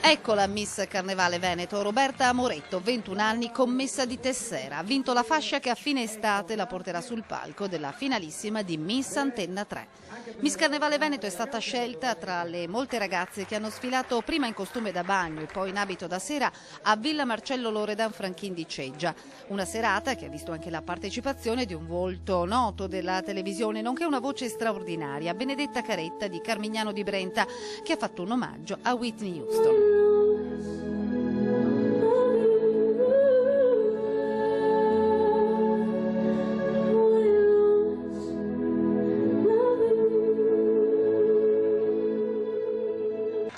Eccola Miss Carnevale Veneto, Roberta Amoretto, 21 anni, commessa di Tessera. Ha vinto la fascia che a fine estate la porterà sul palco della finalissima di Miss Antenna 3. Miss Carnevale Veneto è stata scelta tra le molte ragazze che hanno sfilato prima in costume da bagno e poi in abito da sera a Villa Marcello Loredan Franchin di Ceggia. Una serata che ha visto anche la partecipazione di un volto noto della televisione, nonché una voce straordinaria, Benedetta Caretta di Carmignano di Brenta, che ha fatto un omaggio a Whitney Houston.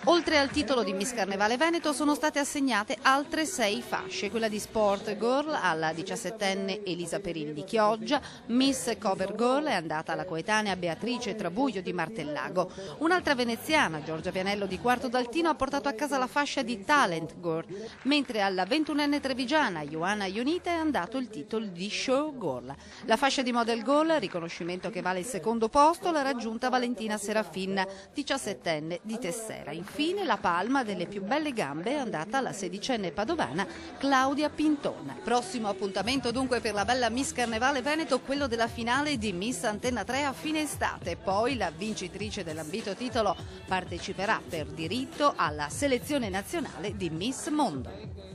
Oltre al titolo di Miss Carnevale Veneto sono state assegnate altre 6 fasce, quella di Sport Girl alla 17enne Elisa Perini di Chioggia, Miss Cover Girl è andata alla coetanea Beatrice Trabuio di Martellago. Un'altra veneziana, Giorgia Vianello di Quarto d'Altino, ha portato a casa la fascia di Talent Girl, mentre alla 21enne trevigiana Ioanna Ionita è andato il titolo di Show Girl. La fascia di Model Girl, riconoscimento che vale il secondo posto, l'ha raggiunta Valentina Serafin, 17enne di Tessera. Infine la palma delle più belle gambe è andata alla 16enne padovana Claudia Pintone. Prossimo appuntamento dunque per la bella Miss Carnevale Veneto, quello della finale di Miss Antenna 3 a fine estate. Poi la vincitrice dell'ambito titolo parteciperà per diritto alla selezione nazionale di Miss Mondo.